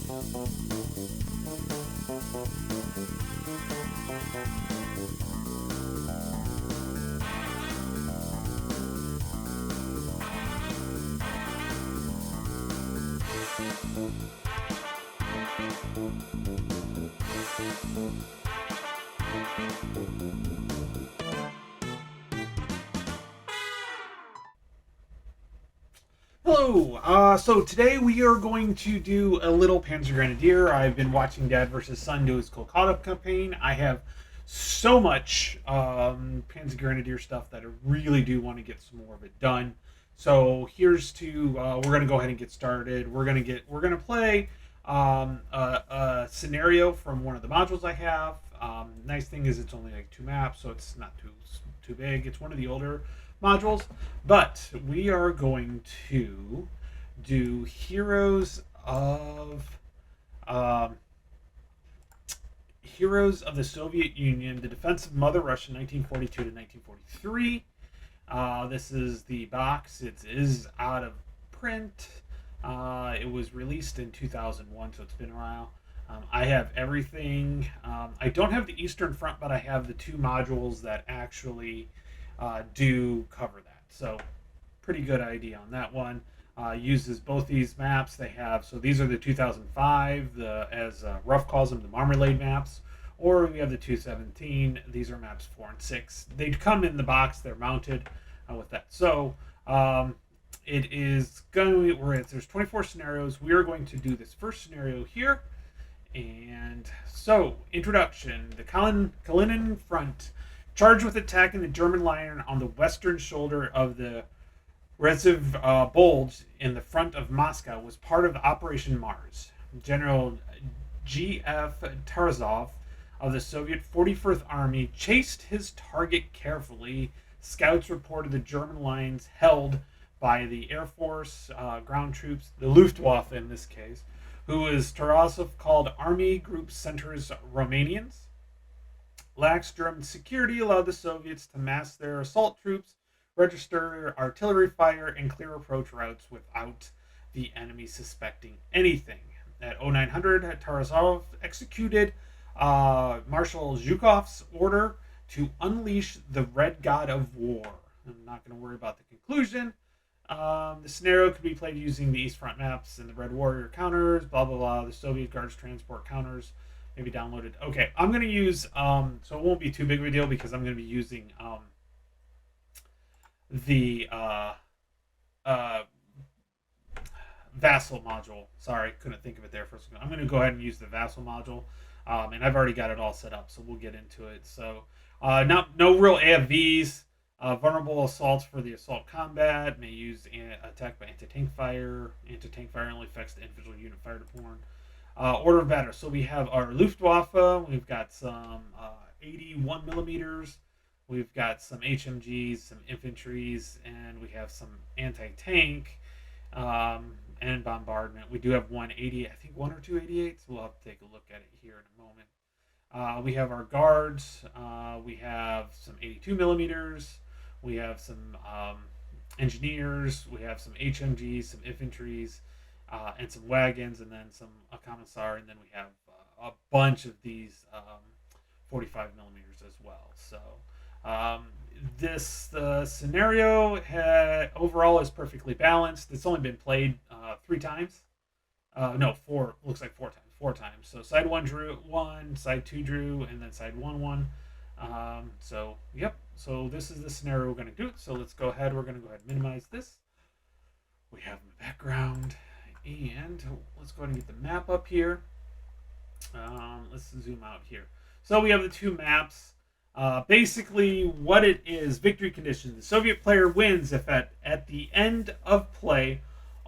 Hello. So today we are going to do a little Panzer Grenadier. I've been watching Dad versus Son do his Kolkata campaign. I have so much Panzer Grenadier stuff that I really do want to get some more of it done. So here's to we're gonna go ahead and get started. We're gonna play a scenario from one of the modules I have. Nice thing is it's only like 2 maps, so it's not too big. It's one of the older modules, but we are going to do um, Heroes of the Soviet Union, the Defense of Mother Russia, 1942 to 1943. This is the box. It is out of print. It was released in 2001, so it's been a while. I have everything. I don't have the Eastern Front, but I have the 2 modules that actually do cover that. So pretty good idea on that one. Uses both these maps. They have, so these are the 2005, as Ruff calls them, the Marmalade maps, or we have the 217. These are maps 4 and 6. They come in the box. They're mounted with that. So it is going to, there's 24 scenarios. We are going to do this first scenario here. And so, introduction. The Kalinin Front, charged with attacking the German line on the western shoulder of the Reziv Bulge in the front of Moscow, was part of Operation Mars. General G.F. Tarasov of the Soviet 41st Army chased his target carefully. Scouts reported the German lines held by the Air Force, ground troops, the Luftwaffe in this case, who is Tarasov called Army Group Centers Romanians. Lax German security allowed the Soviets to mass their assault troops, register artillery fire, and clear approach routes without the enemy suspecting anything. At 0900, Tarasov executed Marshal Zhukov's order to unleash the Red God of War. I'm not going to worry about the conclusion. The scenario could be played using the East Front maps and the Red Warrior counters, blah, blah, blah, the Soviet Guards transport counters, maybe downloaded. Okay, I'm going to use, so it won't be too big of a deal because I'm going to be using the Vassal module. Sorry, couldn't think of it there for a second. I'm going to go ahead and use the Vassal module, and I've already got it all set up, so we'll get into it. So, no real AFVs. Vulnerable assaults for the assault combat. May use attack by anti-tank fire. Anti-tank fire only affects the individual unit fired upon. Order of battle. So we have our Luftwaffe. We've got some 81 millimeters. We've got some HMGs, some infantries, and we have some anti-tank and bombardment. We do have 180, I think 1 or 2 88s. We'll have to take a look at it here in a moment. We have our guards. We have some 82 millimeters. We have some engineers. We have some HMGs, some infantries, and some wagons, and then some commissar, and then we have a bunch of these 45 millimeters as well. So this scenario overall is perfectly balanced. It's only been played 3 times. No, 4. Looks like 4 times. 4 times. So side 1 drew 1, side 2 drew, and then side 1 1. So yep. So this is the scenario we're going to do. So let's go ahead. We're going to go ahead and minimize this. We have the background, and let's go ahead and get the map up here. Let's zoom out here. So we have the 2 maps. Basically, what it is: victory conditions. The Soviet player wins if at the end of play,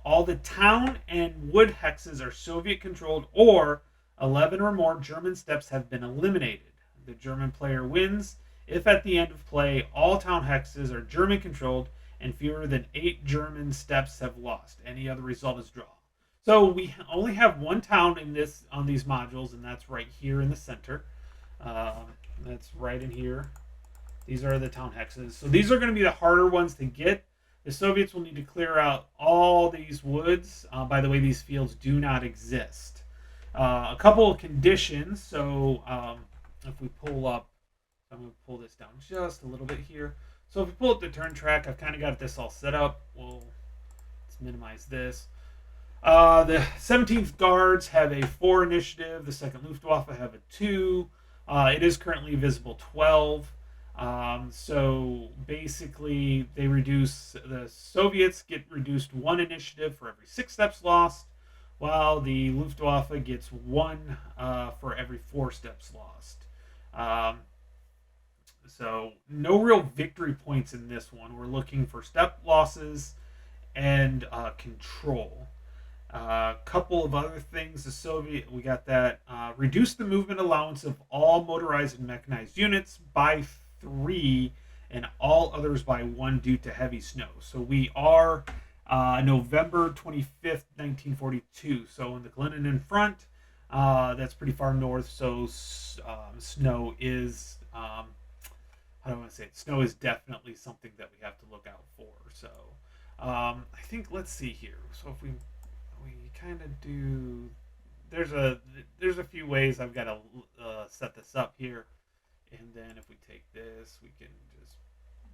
all the town and wood hexes are Soviet controlled, or 11 or more German steps have been eliminated. The German player wins if at the end of play, all town hexes are German controlled and fewer than 8 German steps have lost. Any other result is draw. So we only have 1 town on these modules, and that's right here in the center. That's right in here. These are the town hexes. So these are going to be the harder ones to get. The Soviets will need to clear out all these woods. By the way, these fields do not exist. A couple of conditions. So if we pull up, I'm going to pull this down just a little bit here. So if we pull up the turn track, I've kind of got this all set up. Let's minimize this. The 17th Guards have a 4 initiative. The 2nd Luftwaffe have a 2. It is currently visible 12. So basically, the Soviets get reduced 1 initiative for every 6 steps lost, while the Luftwaffe gets 1 for every 4 steps lost. Um, so no real victory points in this one. We're looking for step losses and control. A couple of other things. We got that. Reduce the movement allowance of all motorized and mechanized units by 3 and all others by 1 due to heavy snow. So we are November 25th, 1942. So in the Grenadier front, that's pretty far north. So snow is, how do I want to say it? Snow is definitely something that we have to look out for. So I think, let's see here. So if we kind of do, there's a few ways I've got to set this up here, and then if we take this, we can just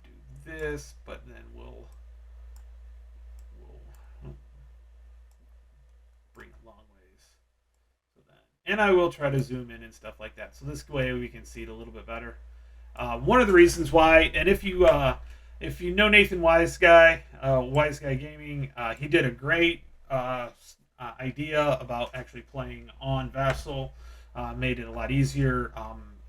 do this, but then we'll bring it long ways. So then, and I will try to zoom in and stuff like that. So this way we can see it a little bit better. One of the reasons why, and if you know Nathan Wise Guy Gaming, he did a great idea about actually playing on Vassal. Made it a lot easier.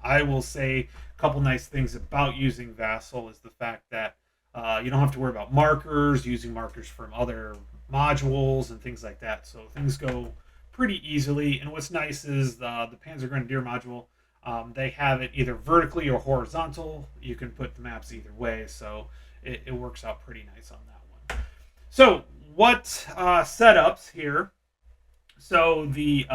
I will say a couple nice things about using Vassal is the fact that you don't have to worry about markers, using markers from other modules and things like that. So things go pretty easily. And what's nice is the Panzer Grenadier module, they have it either vertically or horizontal. You can put the maps either way, so it works out pretty nice on that one. So what setups here? So the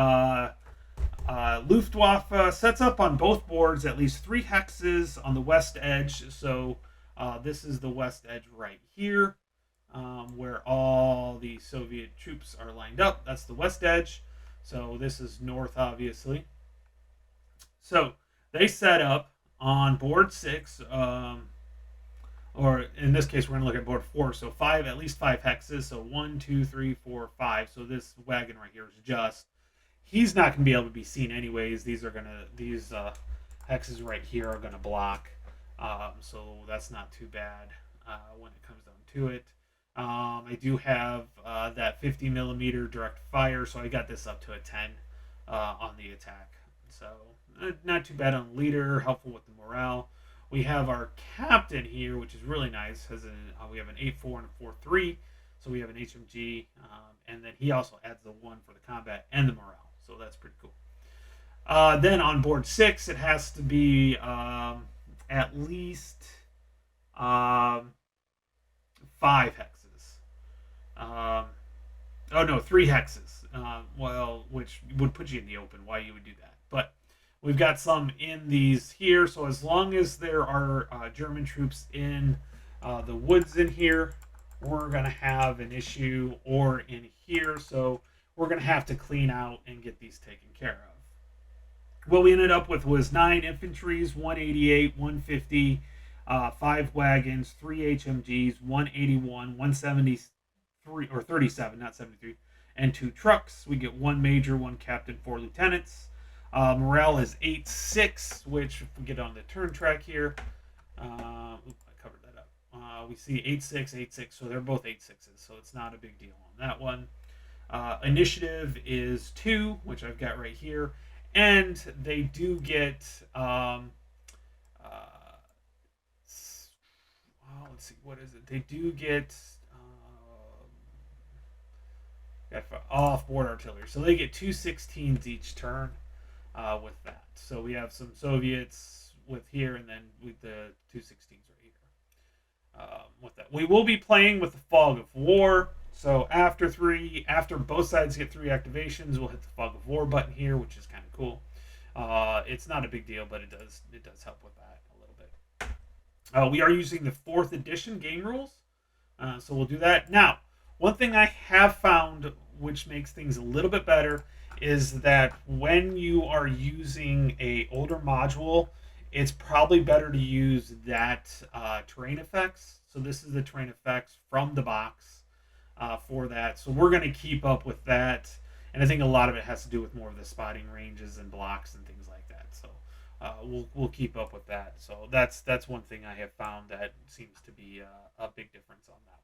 Luftwaffe sets up on both boards at least 3 hexes on the west edge. So this is the west edge right here, where all the Soviet troops are lined up. That's the west edge. So this is north, obviously. So they set up on board 6, or in this case, we're going to look at board 4. So at least 5 hexes. So 1, 2, 3, 4, 5. So this wagon right here is just, he's not going to be able to be seen anyways. These hexes right here are going to block. So that's not too bad when it comes down to it. I do have that 50 millimeter direct fire, so I got this up to a 10 on the attack. So not too bad on leader, helpful with the morale. We have our captain here, which is really nice. We have an 8-4 and a 4-3, so we have an HMG, and then he also adds the 1 for the combat and the morale, so that's pretty cool. Then on board 6, it has to be at least 5 hexes. 3 hexes. Which would put you in the open. Why you would do that? But we've got some in these here, so as long as there are German troops in the woods in here, we're going to have an issue, or in here, so we're going to have to clean out and get these taken care of. What we ended up with was 9 infantries, 188, 150, 5 wagons, 3 HMGs, 181, 173, or 37, not 73, and 2 trucks. We get 1 major, 1 captain, 4 lieutenants. Morale is 8-6, which if we get on the turn track here, I covered that up. We see 8-6, 8-6, so they're both 8-6s, so it's not a big deal on that one. Initiative is 2, which I've got right here, and they do get, let's see, what is it? They do get off-board artillery, so they get 2 16s each turn. With that, so we have some Soviets with here, and then with the 2 16s right here. With that, we will be playing with the Fog of War. So after both sides get 3 activations, we'll hit the Fog of War button here, which is kind of cool. It's not a big deal, but it does help with that a little bit. We are using the 4th edition game rules, so we'll do that now. One thing I have found which makes things a little bit better, is that when you are using a older module, it's probably better to use that terrain effects. So this is the terrain effects from the box for that. So we're going to keep up with that, and I think a lot of it has to do with more of the spotting ranges and blocks and things like that. So we'll keep up with that. So that's one thing I have found that seems to be a big difference on that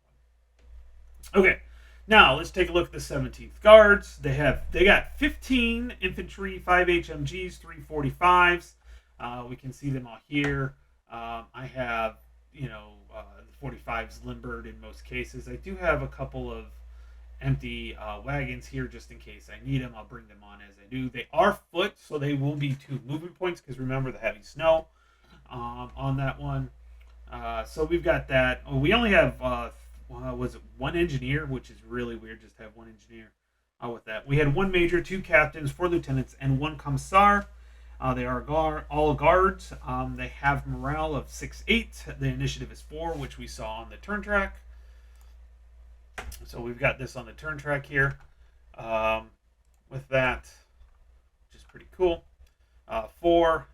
one. Okay, now let's take a look at the 17th Guards. They got 15 infantry, 5 HMGs, 3 45s. We can see them all here. I have the 45s limbered in most cases. I do have a couple of empty wagons here just in case I need them. I'll bring them on as I do. They are foot, so they will be 2 movement points because remember the heavy snow on that one. So we've got that. Oh, we only have was it 1 engineer, which is really weird just to have 1 engineer with that. We had 1 major, 2 captains, 4 lieutenants, and 1 commissar. They are all guards. They have morale of 6-8. The initiative is 4, which we saw on the turn track. So we've got this on the turn track here with that, which is pretty cool. 4.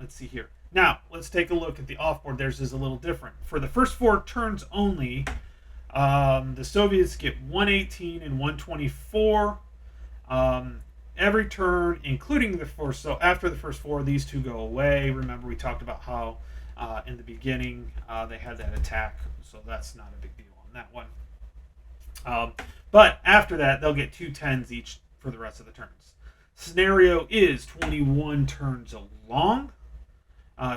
Let's see here. Now, let's take a look at the offboard. Theirs is a little different. For the first 4 turns only, the Soviets get 118 and 124 every turn, including the first. So after the first 4, these 2 go away. Remember, we talked about how in the beginning they had that attack, so that's not a big deal on that one. But after that, they'll get 2 10s each for the rest of the turns. Scenario is 21 turns long.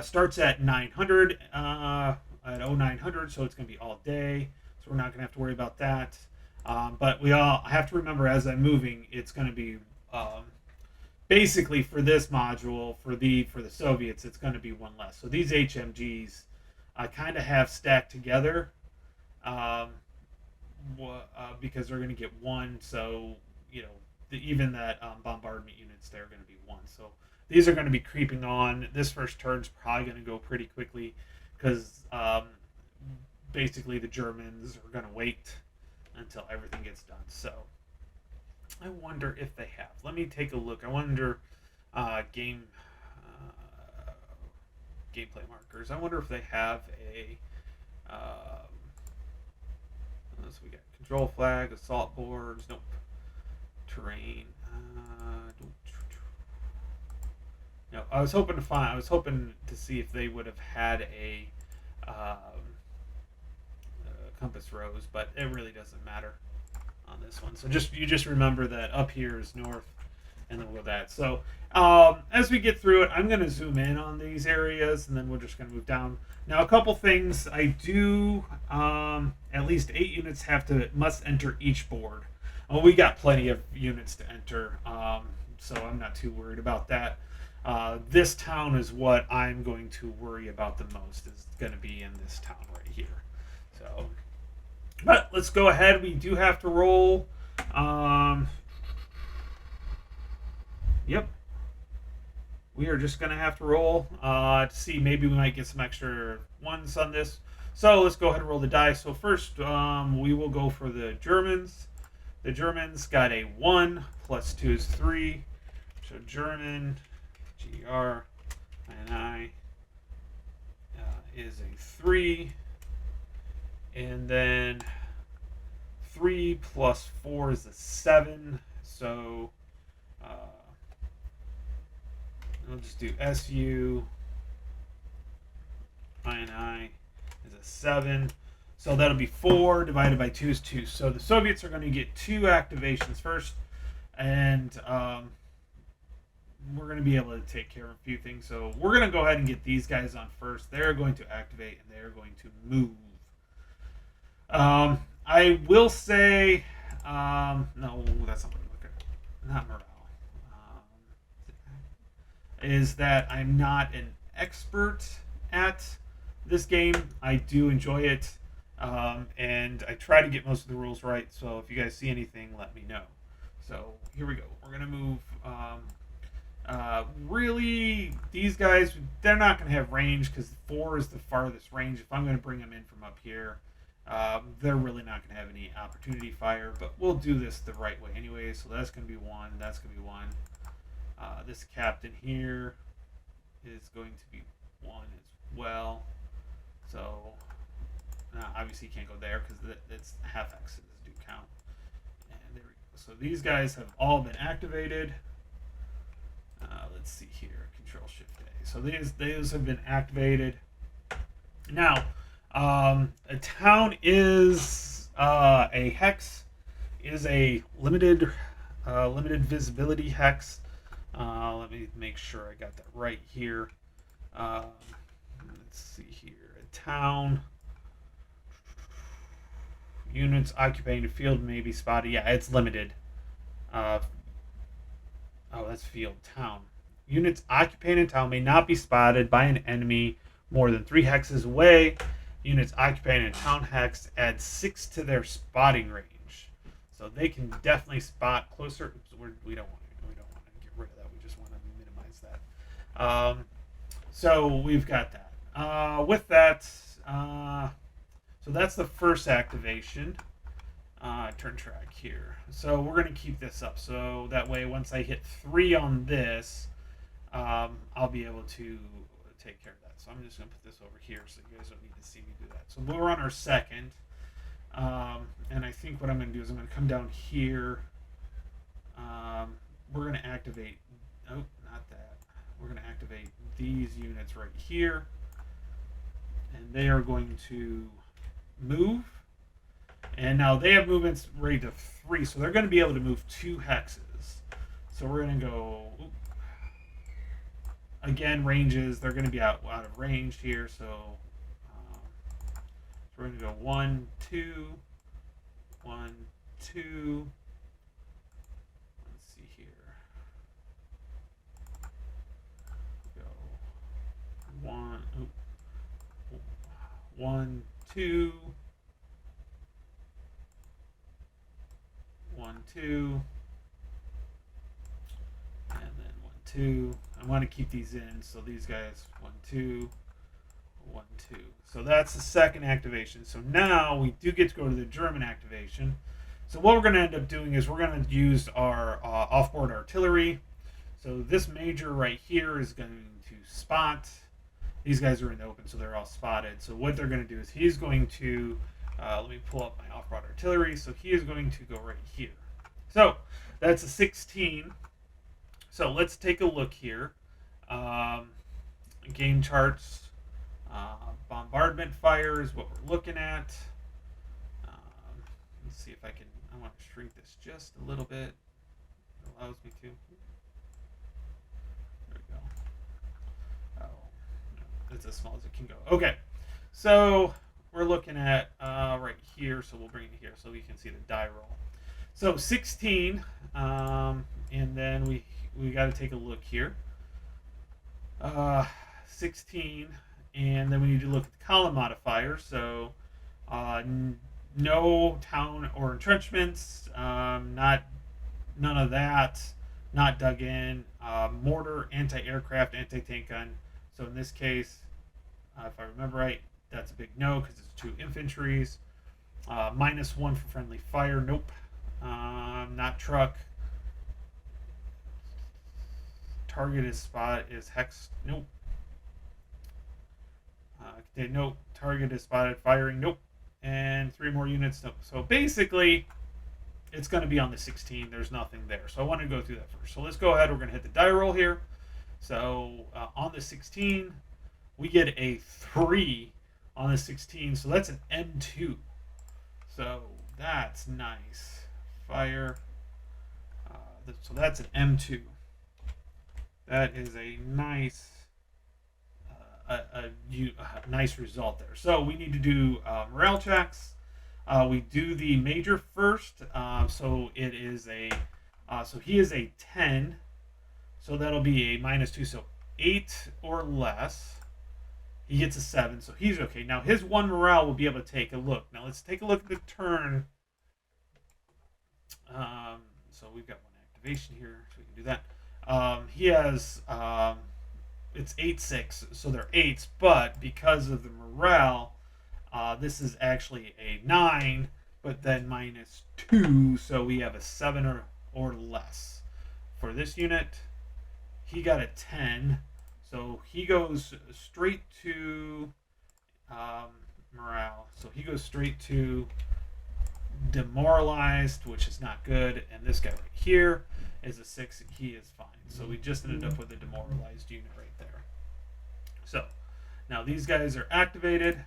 Starts at 900, at 0900, so it's going to be all day. So we're not going to have to worry about that. But we all have to remember as I'm moving, it's going to be basically for this module, for the Soviets, it's going to be 1 less. So these HMGs I kind of have stacked together because they're going to get 1. So, even that bombardment units, they're going to be 1. So these are going to be creeping on. This first turn's probably going to go pretty quickly because basically the Germans are going to wait until everything gets done. So I wonder if they have. Let me take a look. I wonder gameplay markers. I wonder if they have a. So we got control flag, assault boards. Nope. Terrain. No, I was hoping to see if they would have had a compass rose, but it really doesn't matter on this one. So you just remember that up here is north, and then we'll go that. So as we get through it, I'm going to zoom in on these areas, and then we're just going to move down. Now, a couple things I do. At least 8 units must enter each board. We got plenty of units to enter, so I'm not too worried about that. This town is what I'm going to worry about the most. Is going to be in this town right here. So, but let's go ahead. We do have to roll. Yep. We are just going to have to roll to see. Maybe we might get some extra 1s on this. So let's go ahead and roll the dice. So first, we will go for the Germans. The Germans got a 1 plus 2 is 3. So German, GR, INI is a 3. And then 3 plus 4 is a 7. So I'll just do SU, INI is a 7. So that'll be 4 divided by 2 is 2. So the Soviets are going to get 2 activations first. And we're going to be able to take care of a few things. So we're going to go ahead and get these guys on first. They're going to activate and they're going to move. I will say, no, that's not what I'm looking at. Not morale. Is that I'm not an expert at this game. I do enjoy it. And I try to get most of the rules right. So if you guys see anything, let me know. So here we go. We're going to move. Really, these guys, they're not going to have range because 4 is the farthest range. If I'm going to bring them in from up here, They're really not going to have any opportunity fire, but we'll do this the right way anyway. So that's going to be one. That's going to be one. This captain here is going to be one as well. So obviously you can't go there because it's half X's do count. And there we go. So these guys have all been activated. Let's see here. Control Shift A. So these have been activated. Now, a town is a hex, is a limited visibility hex. Let me make sure I got that right here. Let's see here. A town. Units occupying the field may be spotted. Yeah, it's limited. Oh, that's field. Town. Units occupying a town may not be spotted by an enemy more than 3 hexes away. Units occupying a town hex add 6 to their spotting range, so they can definitely spot closer. We don't want to get rid of that. We just want to minimize that. So we've got that. With that, so that's the first activation. Turn track here. So we're going to keep this up. So that way, once I hit 3 on this, I'll be able to take care of that. So I'm just going to put this over here so you guys don't need to see me do that. So we're on our second. And I think what I'm going to do is I'm going to come down here. We're going to activate... Oh, not that. We're going to activate these units right here. And they are going to move. And now they have movements rate of 3, so they're going to be able to move 2 hexes. So we're going to go... Again, ranges, they're going to be out of range here, so we're going to go 1, 2, 1, 2. Let's see here. Go 1, 1, 2, 1, 2, and then 1, 2. I want to keep these in, so these guys 1, 2, 1, 2. So that's the second activation. So now we do get to go to the German activation. So what we're going to end up doing is we're going to use our offboard artillery. So this major right here is going to spot. These guys are in the open, so they're all spotted. So what they're going to do is he's going to, let me pull up my offboard artillery. So he is going to go right here. So that's a 16. So let's take a look here. Game charts, bombardment fire is what we're looking at. Let's see if I want to shrink this just a little bit. It allows me to. There we go. Oh, no, that's as small as it can go. Okay, so we're looking at right here. So we'll bring it here so we can see the die roll. So 16, and then we got to take a look here. 16, and then we need to look at the column modifier. So no town or entrenchments, none of that, not dug in. Mortar, anti-aircraft, anti-tank gun. So in this case, if I remember right, that's a big no because it's 2 infantries. -1 for friendly fire. Nope. Not truck. Target is spot is hex. Nope. Nope. Target is spotted firing. Nope. And 3 more units. Nope. So basically, it's going to be on the 16. There's nothing there. So I want to go through that first. So let's go ahead. We're going to hit the die roll here. So on the 16, we get a 3 on the 16. So that's an M2. So that's nice. Fire. So that's an M2. That is a nice, nice result there. So we need to do morale checks. We do the major first. So it is so he is a 10. So that'll be a -2. So 8 or less. He gets a 7. So he's okay. Now his 1 morale will be able to take a look. Now let's take a look at the turn. So we've got 1 activation here. So we can do that. He has it's 8-6, so they're 8s, but because of the morale, This is actually a 9, but then -2, so we have a 7 or less. For this unit, he got a 10, so he goes straight to morale. So he goes straight to demoralized, which is not good. And this guy right here is a 6, and he is fine. So we just ended up with a demoralized unit right there. So now these guys are activated.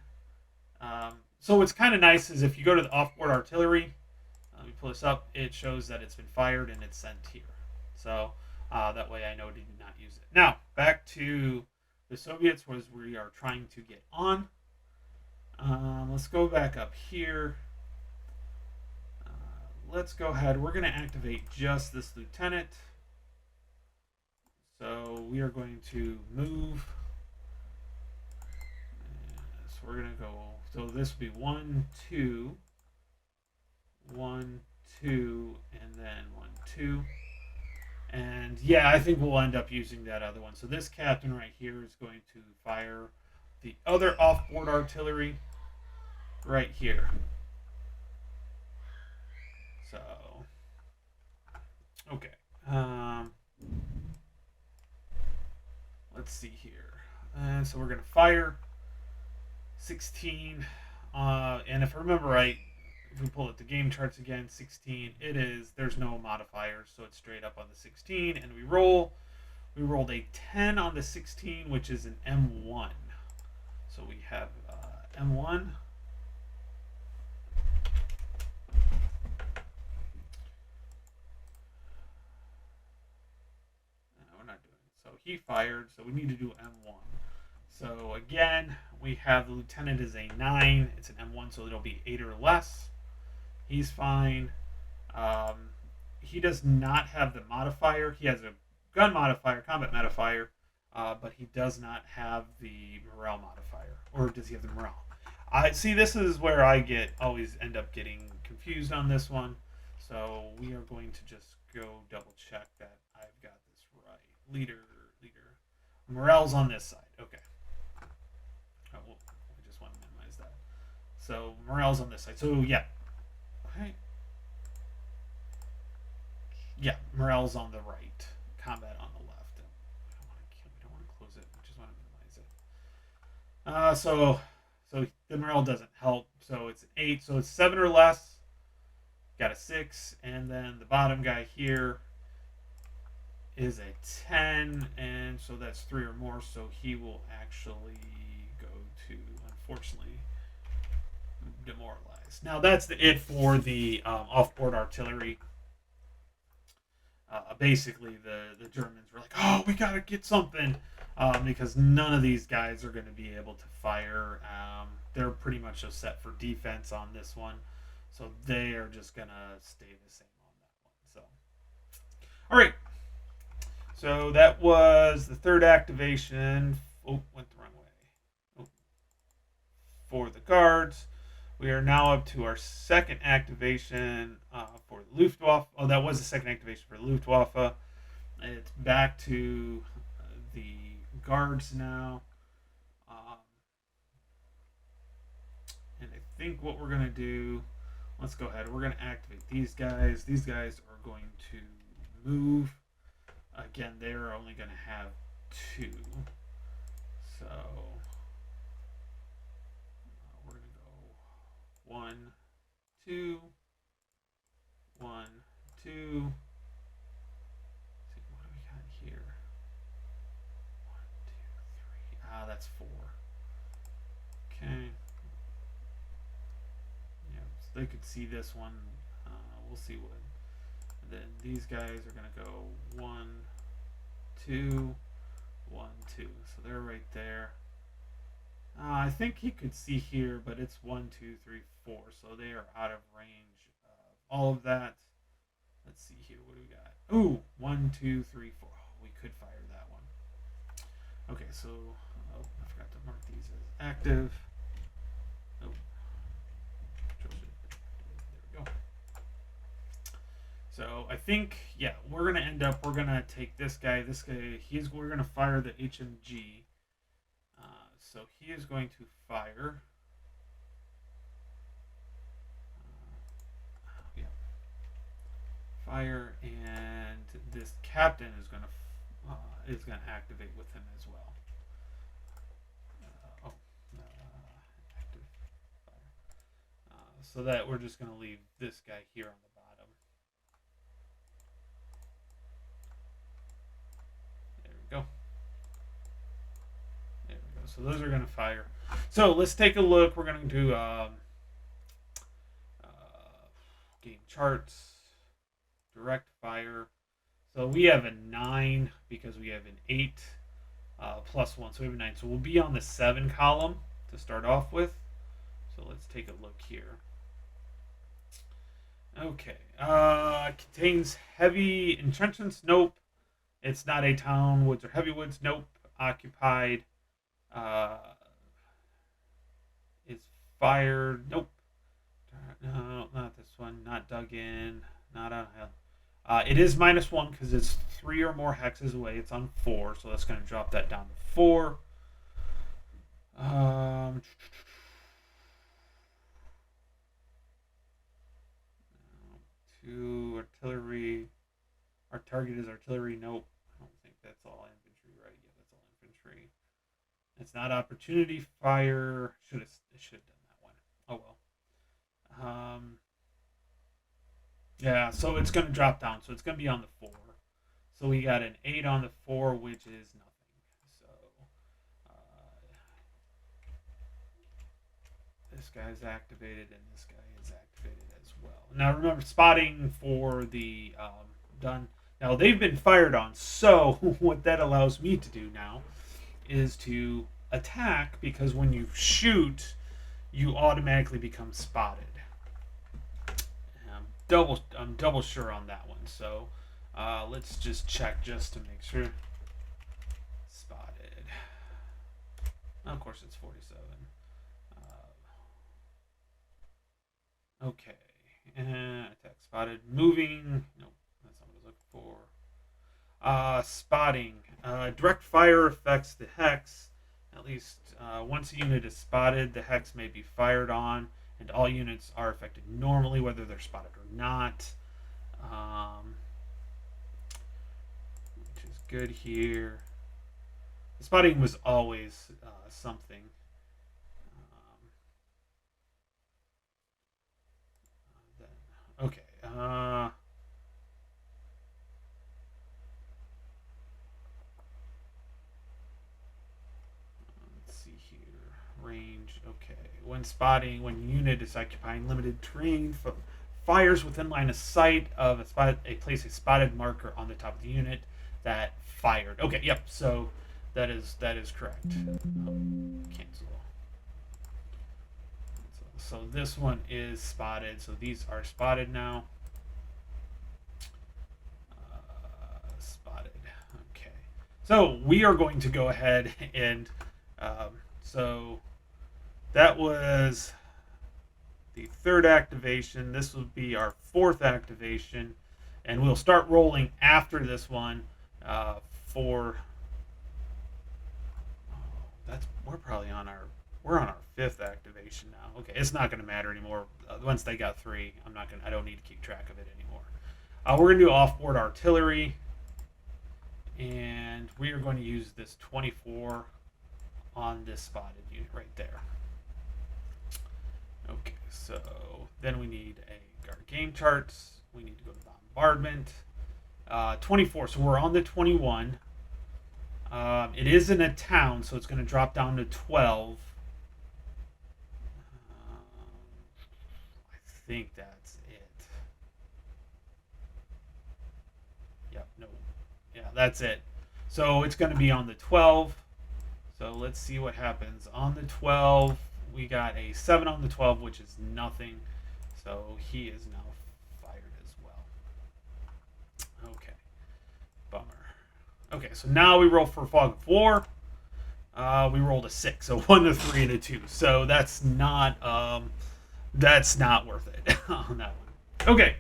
So what's kind of nice is if you go to the offboard artillery, let me pull this up, it shows that it's been fired and it's sent here. So that way I know to not use it. Now, back to the Soviets, was we are trying to get on. Let's go back up here. Let's go ahead. We're going to activate just this lieutenant. So we are going to move. So we're going to go. So this would be 1, 2, 1, 2, and then 1, 2. And yeah, I think we'll end up using that other one. So this captain right here is going to fire the other offboard artillery right here. So, okay. Let's see here. So we're going to fire 16. And if I remember right, if we pull up the game charts again, 16, there's no modifiers, so it's straight up on the 16. And we rolled a 10 on the 16, which is an M1. So we have M1. So he fired, so we need to do M1. So again, we have the lieutenant is a 9. It's an M1, so it'll be 8 or less. He's fine. He does not have the modifier. He has a gun modifier, combat modifier, but he does not have the morale modifier. Or does he have the morale? See, this is where I always end up getting confused on this one. So we are going to just go double check that I've got this right. Leader. Morale's on this side. Okay. Oh, well, I just want to minimize that. So morale's on this side. So yeah. Okay. Yeah, morale's on the right. Combat on the left. We don't want to close it. We just want to minimize it. So the morale doesn't help. So it's an 8. So it's 7 or less. Got a 6, and then the bottom guy here is a 10, and so that's 3 or more, so he will actually go to, unfortunately, demoralized. Now that's it for the offboard artillery. Basically, the Germans were like, oh, we got to get something, because none of these guys are going to be able to fire. They're pretty much just set for defense on this one, so they are just going to stay the same on that one. So, all right. So that was the third activation. Oh, went the wrong way. Oh. For the guards. We are now up to our second activation for the Luftwaffe. Oh, that was the second activation for the Luftwaffe. It's back to the guards now. And I think what we're going to do, let's go ahead. We're going to activate these guys. These guys are going to move. Again, they're only going to have 2. So we're going to go 1, 2, 1, 2. See, what do we got here? 1, 2, 3. That's 4. Okay. Yeah, so they could see this one. We'll see what. Then these guys are going to go 1, 2, 1, 2. So they're right there. I think he could see here, but it's 1, 2, 3, 4. So they are out of range of all of that. Let's see here. What do we got? Ooh, 1, 2, 3, 4. Oh, we could fire that one. Okay, so I forgot to mark these as active. Oh, there we go. So I think, yeah, we're going to end up, we're going to take this guy, we're going to fire the HMG. So he is going to fire fire, and this captain is gonna activate with him as well. Active fire. So that we're just gonna leave this guy here on the bottom. There we go. There we go. So those are gonna fire. So let's take a look. We're gonna do game charts, direct fire. So we have a 9 because we have an 8 plus 1. So we have a 9. So we'll be on the 7 column to start off with. So let's take a look here. Okay. Contains heavy entrenchments? Nope. It's not a town, woods, or heavy woods? Nope. Occupied. Is fired? Nope. No, not this one. Not dug in. Not on hill. It is -1 because it's 3 or more hexes away. It's on 4, so that's going to drop that down to 4. 2 artillery. Our target is artillery. Nope. I don't think that's all infantry, right? Yeah, that's all infantry. It's not opportunity fire. It should have done that one. Oh well. Yeah, so it's going to drop down. So it's going to be on the 4. So we got an 8 on the 4, which is nothing. So this guy's activated, and this guy is activated as well. Now remember, spotting for the done. Now they've been fired on. So what that allows me to do now is to attack, because when you shoot, you automatically become spotted. I'm double sure on that one. So let's just check just to make sure. Spotted. Of course, it's 47. Okay. Attack spotted. Moving. Nope, that's not what I was looking for. Spotting. Direct fire affects the hex. At least once a unit is spotted, the hex may be fired on, and all units are affected normally, whether they're spotted or not. Which is good here. The spotting was always something. Okay. Let's see here. Range. Okay. When spotting, when unit is occupying limited terrain, fires within line of sight of place a spotted marker on the top of the unit that fired. Okay. Yep. So that is correct. Cancel. So this one is spotted. So these are spotted now. Spotted. Okay. So we are going to go ahead and so that was the 3rd activation. This will be our 4th activation, and we'll start rolling after this one for. We're probably on our 5th activation now. Okay, it's not going to matter anymore. Once they got 3, I don't need to keep track of it anymore. We're going to do offboard artillery, and we are going to use this 24 on this spotted unit right there. Okay, so then we need a guard game charts. We need to go to bombardment. 24, so we're on the 21. It is in a town, so it's going to drop down to 12. I think that's it. Yep, no. Yeah, that's it. So it's going to be on the 12. So let's see what happens. On the 12, we got a 7 on the 12, which is nothing. So he is now fired as well. Okay. Bummer. Okay, so now we roll for Fog of War. We rolled a 6, so 1, a 3, and a 2. So that's not worth it on that one. Okay.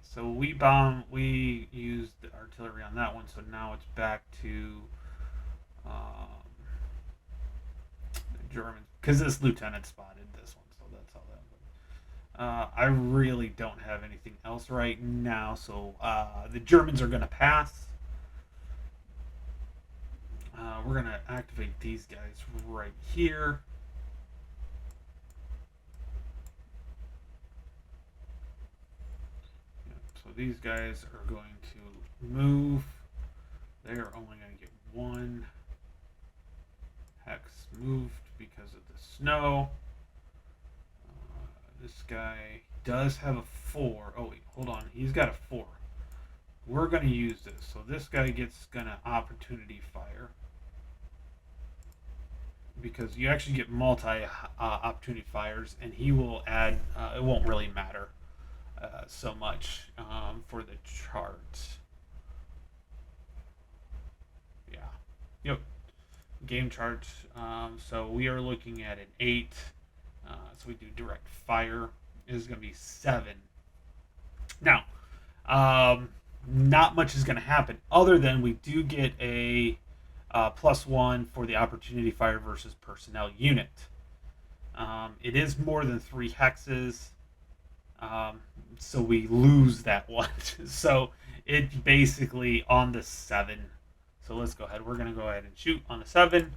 So we used the artillery on that one, so now it's back to the Germans, because this lieutenant spotted this one, so that's how that went. I really don't have anything else right now, so the Germans are going to pass. We're going to activate these guys right here. So these guys are going to move. They are only going to get one hex moved because of the snow. This guy does have a 4. Oh, wait, hold on. He's got a 4. We're going to use this. So this guy gets going to opportunity fire. Because you actually get multi opportunity fires, and he will add, it won't really matter so much for the chart. Yeah. Yep. Game chart. So we are looking at an 8. So we do direct fire. It is going to be 7. Now, not much is going to happen other than we do get a +1 for the opportunity fire versus personnel unit. It is more than 3 hexes, so we lose that one. So it's basically on the 7. So let's go ahead. We're going to go ahead and shoot on the 7.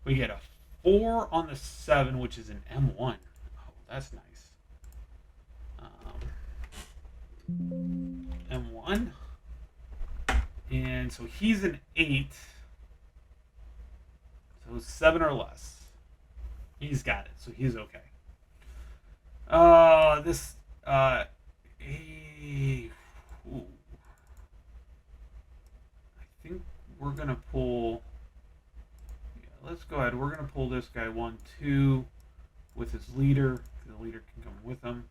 We get a 4 on the 7, which is an M1. Oh, that's nice. M1. And so he's an 8. So 7 or less. He's got it, so he's okay. This I think we're gonna pull. Yeah, let's go ahead. We're gonna pull this guy 1, 2 with his leader. The leader can come with him.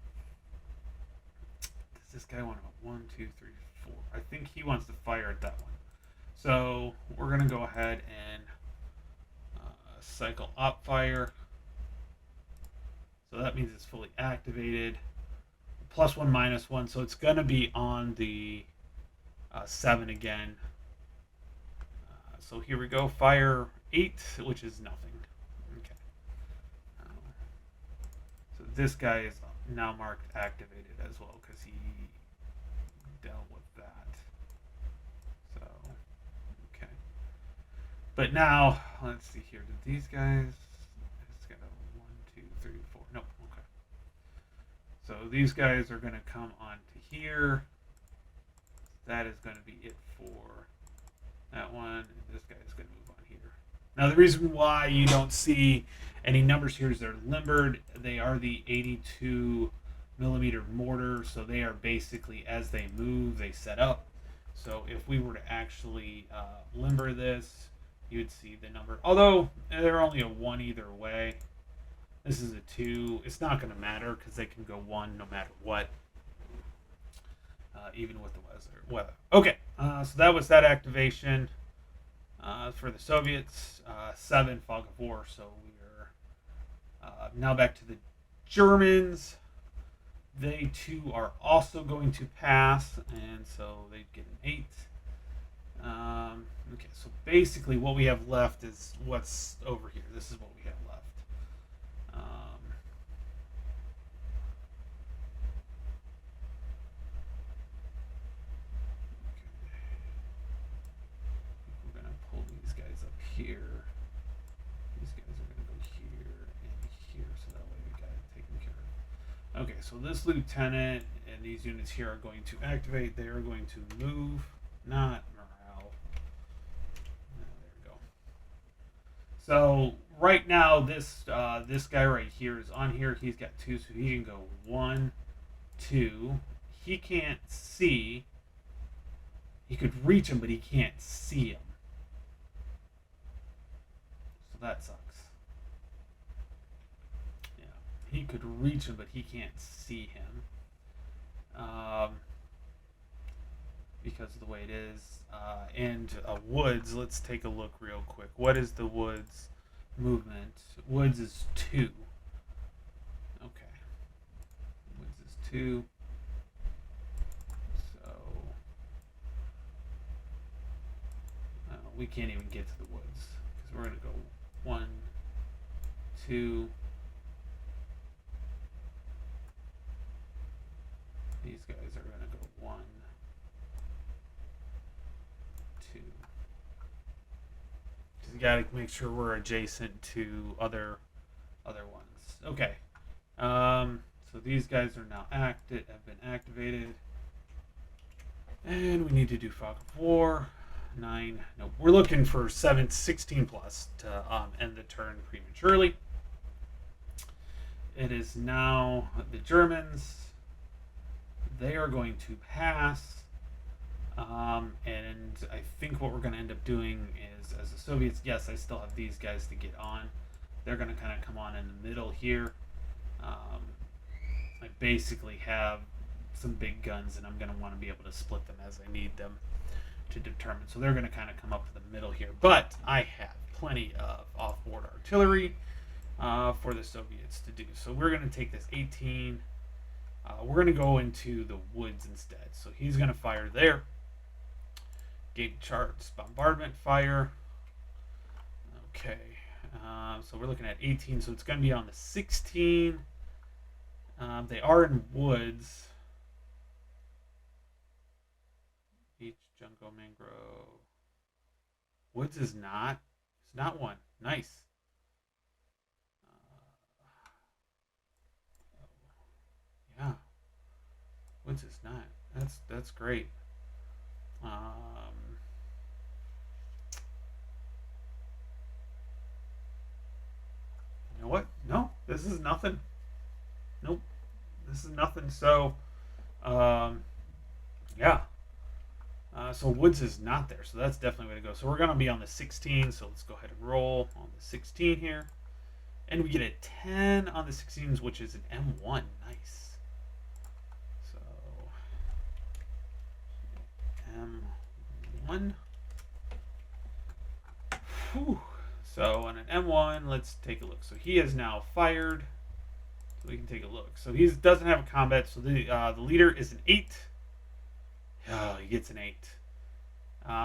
Does this guy want to 1, 2, 3, 4? I think he wants to fire at that one. So we're gonna go ahead and cycle op fire. So that means it's fully activated. +1, -1. So it's going to be on the 7 again. So here we go. Fire 8, which is nothing. Okay. So this guy is now marked activated as well because he dealt with that. So, okay. But now, let's see here. Did these guys... Nope, okay. So these guys are going to come onto here. That is going to be it for that one. And this guy is going to move on here. Now the reason why you don't see any numbers here is they're limbered. They are the 82 millimeter mortar, so they are basically, as they move, they set up. So if we were to actually limber this, you would see the number. Although they're only a 1 either way. This is a 2. It's not going to matter because they can go 1 no matter what, even with the weather. Okay, so that was that activation for the Soviets. 7, Fog of War. So we are now back to the Germans. They too are also going to pass, and so they get an 8. Okay, so basically what we have left is what's over here. This is what we have left. We're going to pull these guys up here. These guys are going to go here and here, so that way we got it taken care of. Okay, so this lieutenant and these units here are going to activate. They are going to move, not morale. There we go. So right now, this guy right here is on here. He's got 2, so he can go 1, 2. He can't see. He could reach him, but he can't see him. So that sucks. Yeah, he could reach him, but he can't see him. Because of the way it is. And Woods, let's take a look real quick. What is the Woods movement? Woods is 2. Okay. Woods is 2. So we can't even get to the Woods because we're going to go 1, 2. These guys are going to go 1, 2. You got to make sure we're adjacent to other ones. Okay. So these guys are now have been activated. And we need to do fog of war. 9. No, we're looking for 16 plus to end the turn prematurely. It is now the Germans. They are going to pass. And I think what we're going to end up doing is, as the Soviets, yes, I still have these guys to get on. They're going to kind of come on in the middle here. I basically have some big guns, and I'm going to want to be able to split them as I need them to determine. So they're going to kind of come up to the middle here. But I have plenty of off-board artillery for the Soviets to do. So we're going to take this 18. We're going to go into the woods instead. So he's going to fire there. Gate charts, bombardment fire. Okay. So we're looking at 18. So it's going to be on the 16. They are in woods. Beach, jungle, mangrove. Woods is not. It's not one. Nice. Yeah. Woods is not. That's great. You know what? No, this is nothing. Nope. This is nothing. So, yeah. So Woods is not there. So that's definitely the way to go. So we're going to be on the 16. So let's go ahead and roll on the 16 here. And we get a 10 on the 16s, which is an M1. Nice. So, M1. Whew. So on an M1, let's take a look. So he is now fired. So we can take a look. So he doesn't have a combat. So the leader is an 8. Oh, he gets an 8.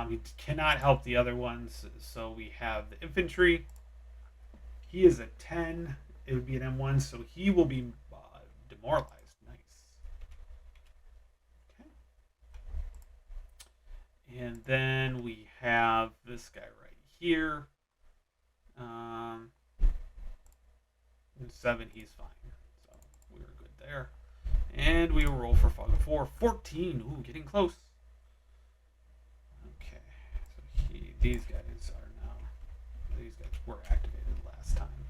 He cannot help the other ones. So we have the infantry. He is a 10. It would be an M1. So he will be demoralized. Nice. Okay. And then we have this guy right here. 7, he's fine. So we were good there. And we will roll for fog of war. 14. Ooh, getting close. Okay. So these guys were activated last time.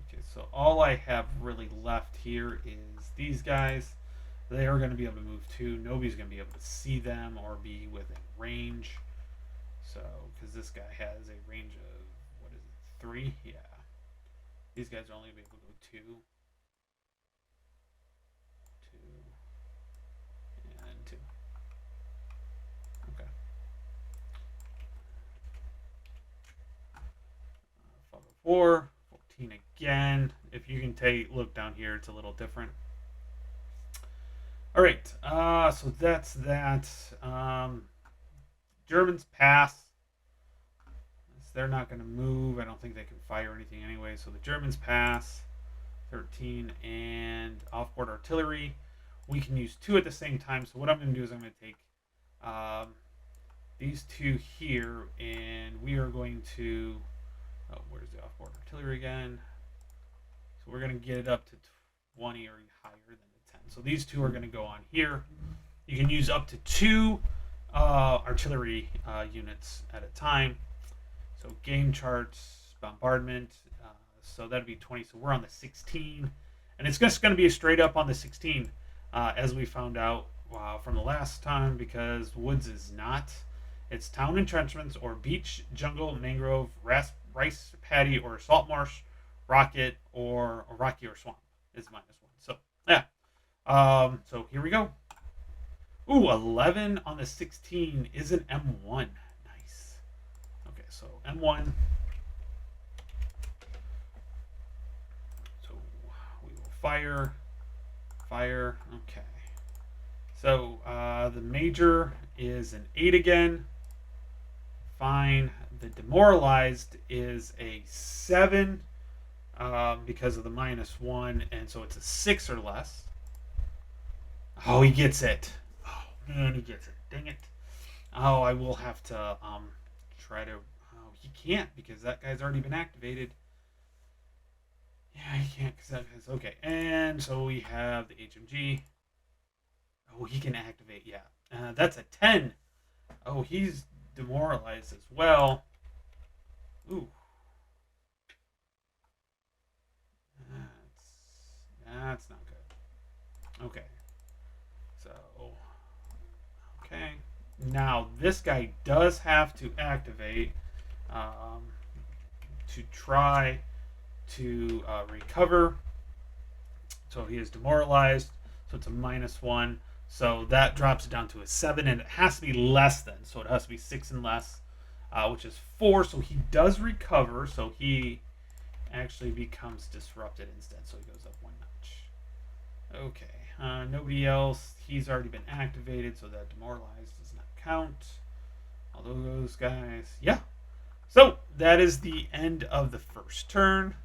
Okay, so all I have really left here is these guys. They are going to be able to move too. Nobody's going to be able to see them or be within range. So, because this guy has a range of, what is it, 3? Yeah. These guys are only able to go 2. 2. And 2. Okay. Fog of war. 14 again. If you can look down here, it's a little different. All right. So that's that. Germans pass. They're not going to move. I don't think they can fire anything anyway. So the Germans pass. 13 and off-board artillery. We can use 2 at the same time. So what I'm going to do is I'm going to take these 2 here, and we are going to. Oh, where's the off-board artillery again? So we're going to get it up to 20 or higher than the 10. So these 2 are going to go on here. You can use up to 2 artillery units at a time. So game charts, bombardment, so that'd be 20. So we're on the 16. And it's just going to be a straight up on the 16, as we found out from the last time, because woods is not. It's town entrenchments or beach, jungle, mangrove, rice paddy, or salt marsh, rocky or swamp is -1. So, yeah. So here we go. Ooh, 11 on the 16 is an M1. Nice. Okay, so M1. So we will fire. Okay. So the major is an 8 again. Fine. The demoralized is a 7 because of the -1, and so it's a 6 or less. Oh, he gets it. Oh man, he gets it. Dang it. Oh, I will have to try to. Oh, he can't because that guy's already been activated. Yeah, he can't because that guy's okay. And so we have the HMG. Oh, he can activate. Yeah, that's a 10. Oh, he's demoralized as well. Ooh, that's not good. Okay, so okay. Now this guy does have to activate um, to try to recover. So he is demoralized. So it's a -1. So that drops it down to a 7, and it has to be less than. So it has to be 6 and less, which is 4. So he does recover. So he actually becomes disrupted instead. So he goes up 1 notch. Okay. Nobody else. He's already been activated, so that demoralized does not count. Although those guys, yeah. So that is the end of the first turn.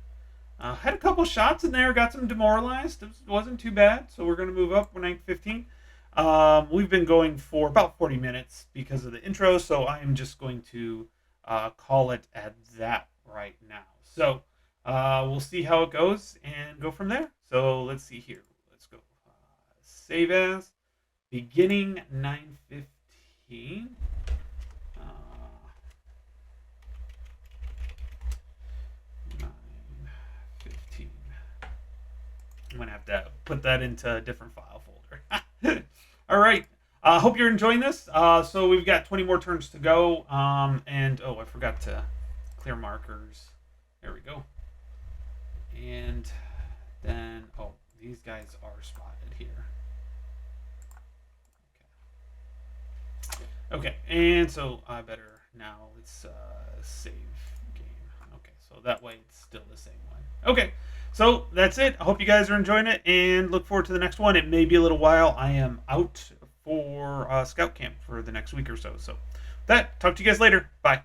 Had a couple shots in there, got some demoralized. It wasn't too bad. So we're going to move up. We're 9:15. We've been going for about 40 minutes because of the intro, so I am just going to call it at that right now. So we'll see how it goes and go from there. So let's see here. Let's go. Save as beginning 9:15. 9:15. I'm gonna have to put that into a different file folder. All right. Hope you're enjoying this. So we've got 20 more turns to go. And oh, I forgot to clear markers. There we go. And then oh, these guys are spotted here. Okay. And so I better now let's save game. Okay, so that way it's still the same one. Okay. So that's it. I hope you guys are enjoying it and look forward to the next one. It may be a little while. I am out for scout camp for the next week or so. So that talk to you guys later. Bye.